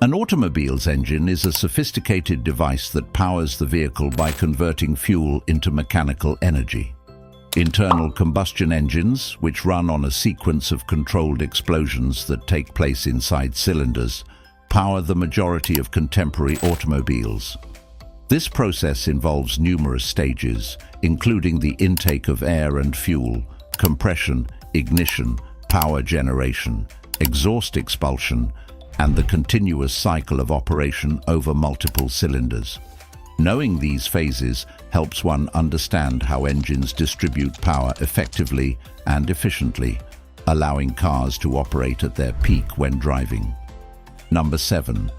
An automobile's engine is a sophisticated device that powers the vehicle by converting fuel into mechanical energy. Internal combustion engines, which run on a sequence of controlled explosions that take place inside cylinders, power the majority of contemporary automobiles. This process involves numerous stages, including the intake of air and fuel, compression, ignition, power generation, exhaust expulsion, and the continuous cycle of operation over multiple cylinders. Knowing these phases helps one understand how engines distribute power effectively and efficiently, allowing cars to operate at their peak when driving. Number 7.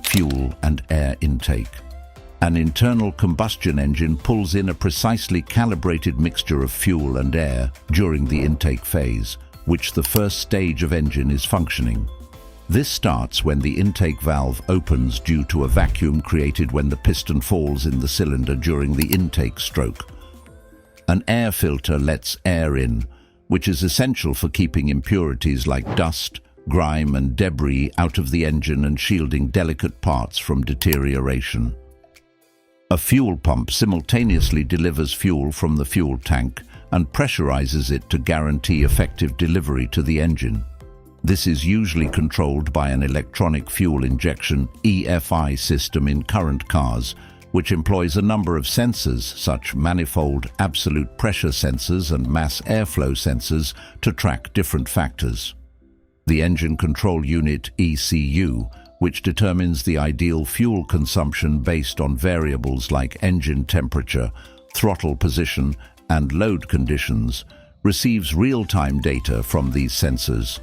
Fuel and air intake. An internal combustion engine pulls in a precisely calibrated mixture of fuel and air during the intake phase, which the first stage of engine is functioning. This starts when the intake valve opens due to a vacuum created when the piston falls in the cylinder during the intake stroke. An air filter lets air in, which is essential for keeping impurities like dust, grime and debris out of the engine and shielding delicate parts from deterioration. A fuel pump simultaneously delivers fuel from the fuel tank and pressurizes it to guarantee effective delivery to the engine. This is usually controlled by an electronic fuel injection (EFI) system in current cars, which employs a number of sensors, such manifold absolute pressure sensors and mass airflow sensors, to track different factors. The Engine Control Unit (ECU), which determines the ideal fuel consumption based on variables like engine temperature, throttle position, and load conditions, receives real-time data from these sensors.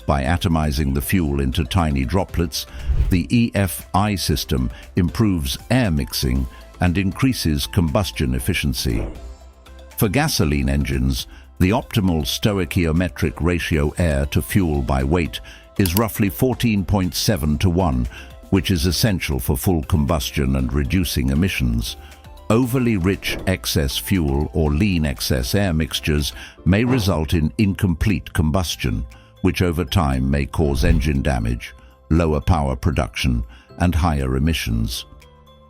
By atomizing the fuel into tiny droplets, the EFI system improves air mixing and increases combustion efficiency. For gasoline engines, the optimal stoichiometric ratio air to fuel by weight is roughly 14.7 to 1, which is essential for full combustion and reducing emissions. Overly rich excess fuel or lean excess air mixtures may result in incomplete combustion, which over time may cause engine damage, lower power production, and higher emissions.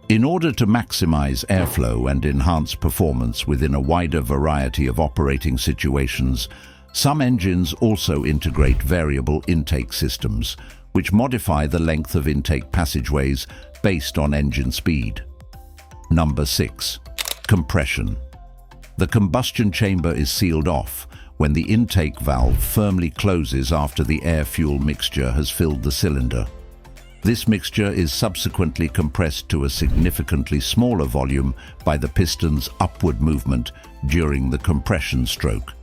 In order to maximize airflow and enhance performance within a wider variety of operating situations, some engines also integrate variable intake systems, which modify the length of intake passageways based on engine speed. Number 6. Compression. The combustion chamber is sealed off when the intake valve firmly closes after the air-fuel mixture has filled the cylinder. This mixture is subsequently compressed to a significantly smaller volume by the piston's upward movement during the compression stroke.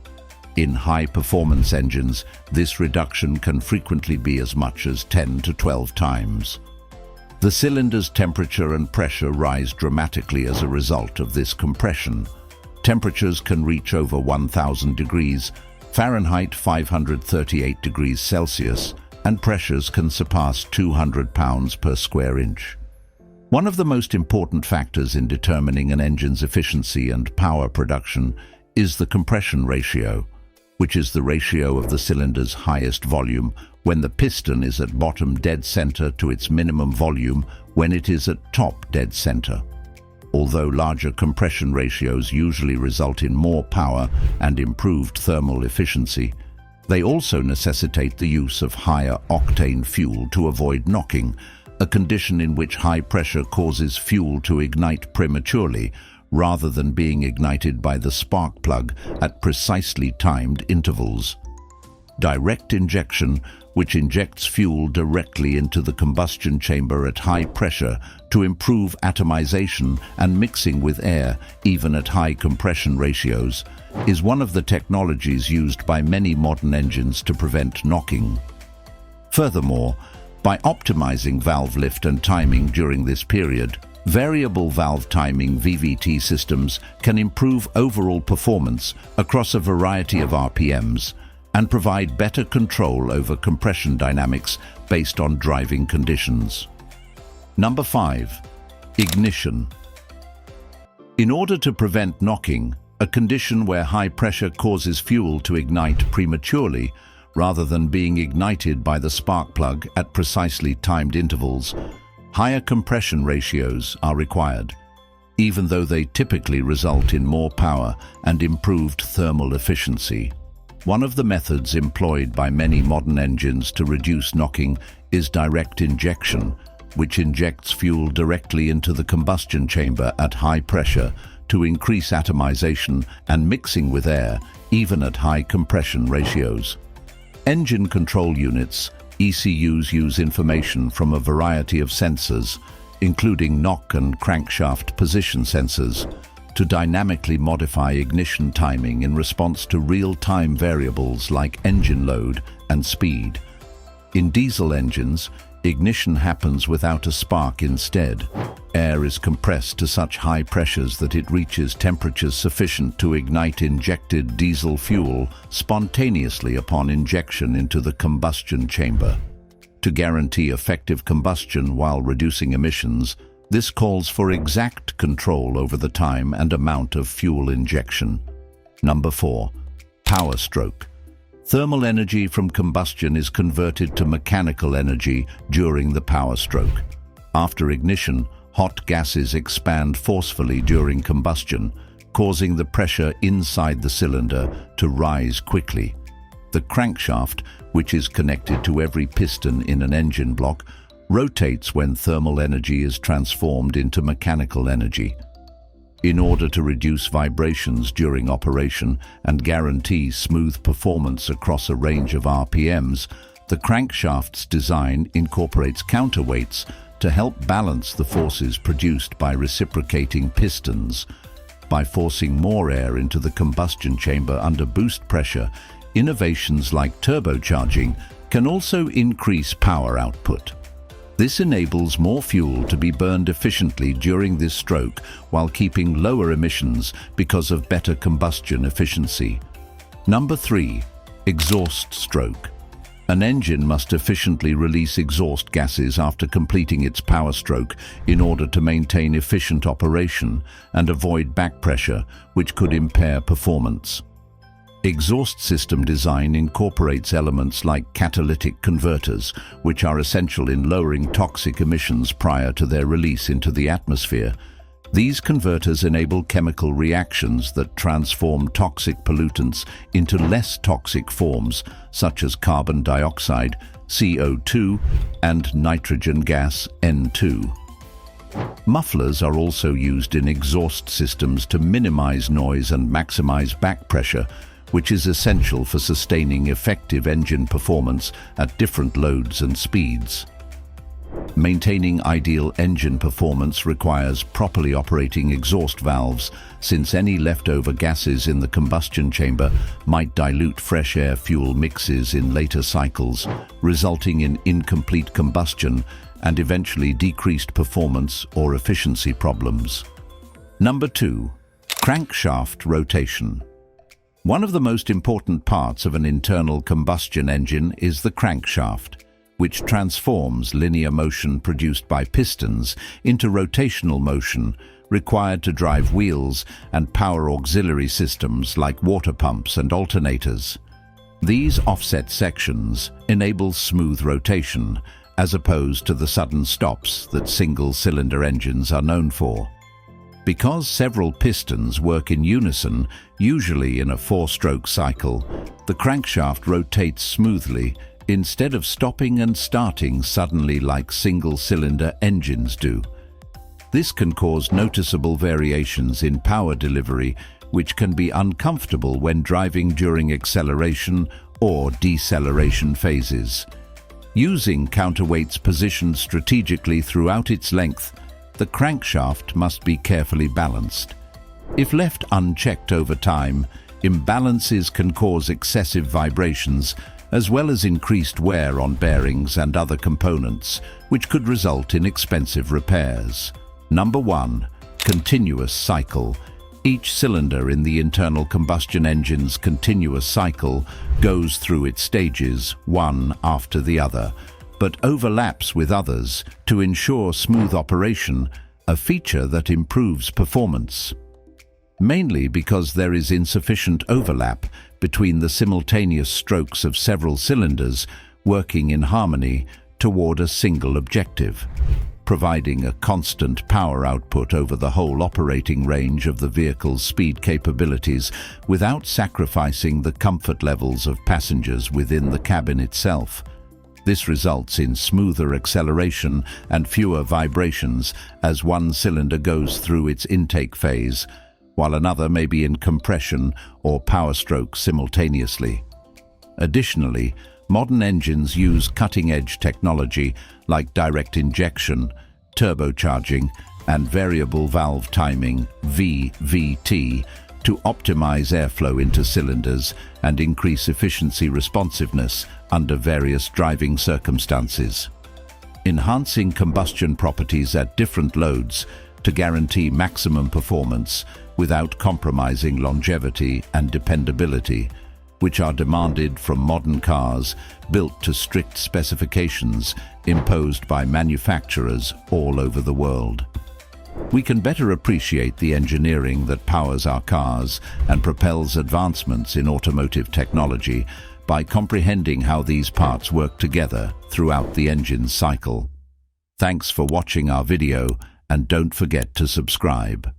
In high-performance engines, this reduction can frequently be as much as 10 to 12 times. The cylinder's temperature and pressure rise dramatically as a result of this compression. Temperatures can reach over 1,000 degrees Fahrenheit, 538 degrees Celsius, and pressures can surpass 200 pounds per square inch. One of the most important factors in determining an engine's efficiency and power production is the compression ratio, which is the ratio of the cylinder's highest volume when the piston is at bottom dead center to its minimum volume when it is at top dead center. Although larger compression ratios usually result in more power and improved thermal efficiency, they also necessitate the use of higher octane fuel to avoid knocking, a condition in which high pressure causes fuel to ignite prematurely rather than being ignited by the spark plug at precisely timed intervals. Direct injection, which injects fuel directly into the combustion chamber at high pressure to improve atomization and mixing with air, even at high compression ratios, is one of the technologies used by many modern engines to prevent knocking. Furthermore, by optimizing valve lift and timing during this period, variable valve timing (VVT) systems can improve overall performance across a variety of RPMs and provide better control over compression dynamics based on driving conditions. Number 5. Ignition. In order to prevent knocking, a condition where high pressure causes fuel to ignite prematurely, rather than being ignited by the spark plug at precisely timed intervals. Higher compression ratios are required, even though they typically result in more power and improved thermal efficiency. One of the methods employed by many modern engines to reduce knocking is direct injection, which injects fuel directly into the combustion chamber at high pressure to increase atomization and mixing with air, even at high compression ratios. Engine control units, ECUs, use information from a variety of sensors, including knock and crankshaft position sensors, to dynamically modify ignition timing in response to real-time variables like engine load and speed. In diesel engines, ignition happens without a spark instead. Air is compressed to such high pressures that it reaches temperatures sufficient to ignite injected diesel fuel spontaneously upon injection into the combustion chamber. To guarantee effective combustion while reducing emissions, this calls for exact control over the time and amount of fuel injection. Number 4. Power stroke. Thermal energy from combustion is converted to mechanical energy during the power stroke. After ignition, hot gases expand forcefully during combustion, causing the pressure inside the cylinder to rise quickly. The crankshaft, which is connected to every piston in an engine block, rotates when thermal energy is transformed into mechanical energy. In order to reduce vibrations during operation and guarantee smooth performance across a range of RPMs, the crankshaft's design incorporates counterweights to help balance the forces produced by reciprocating pistons. By forcing more air into the combustion chamber under boost pressure, innovations like turbocharging can also increase power output. This enables more fuel to be burned efficiently during this stroke while keeping lower emissions because of better combustion efficiency. Number 3. Exhaust stroke. An engine must efficiently release exhaust gases after completing its power stroke in order to maintain efficient operation and avoid back pressure, which could impair performance. Exhaust system design incorporates elements like catalytic converters, which are essential in lowering toxic emissions prior to their release into the atmosphere. These converters enable chemical reactions that transform toxic pollutants into less toxic forms, such as carbon dioxide, CO2, and nitrogen gas, N2. Mufflers are also used in exhaust systems to minimize noise and maximize back pressure, which is essential for sustaining effective engine performance at different loads and speeds. Maintaining ideal engine performance requires properly operating exhaust valves, since any leftover gases in the combustion chamber might dilute fresh air fuel mixes in later cycles, resulting in incomplete combustion and eventually decreased performance or efficiency problems. Number 2. Crankshaft rotation. One of the most important parts of an internal combustion engine is the crankshaft, which transforms linear motion produced by pistons into rotational motion required to drive wheels and power auxiliary systems like water pumps and alternators. These offset sections enable smooth rotation, as opposed to the sudden stops that single-cylinder engines are known for. Because several pistons work in unison, usually in a 4-stroke cycle, the crankshaft rotates smoothly instead of stopping and starting suddenly like single-cylinder engines do. This can cause noticeable variations in power delivery, which can be uncomfortable when driving during acceleration or deceleration phases. Using counterweights positioned strategically throughout its length, the crankshaft must be carefully balanced. If left unchecked over time, imbalances can cause excessive vibrations, as well as increased wear on bearings and other components, which could result in expensive repairs. Number 1. Continuous cycle. Each cylinder in the internal combustion engine's continuous cycle goes through its stages, one after the other, but overlaps with others to ensure smooth operation, a feature that improves performance. Mainly because there is insufficient overlap between the simultaneous strokes of several cylinders working in harmony toward a single objective, providing a constant power output over the whole operating range of the vehicle's speed capabilities without sacrificing the comfort levels of passengers within the cabin itself. This results in smoother acceleration and fewer vibrations as one cylinder goes through its intake phase, while another may be in compression or power stroke simultaneously. Additionally, modern engines use cutting-edge technology like direct injection, turbocharging, and variable valve timing (VVT) to optimize airflow into cylinders and increase efficiency responsiveness under various driving circumstances, enhancing combustion properties at different loads to guarantee maximum performance without compromising longevity and dependability, which are demanded from modern cars built to strict specifications imposed by manufacturers all over the world. We can better appreciate the engineering that powers our cars and propels advancements in automotive technology by comprehending how these parts work together throughout the engine's cycle. Thanks for watching our video, and don't forget to subscribe.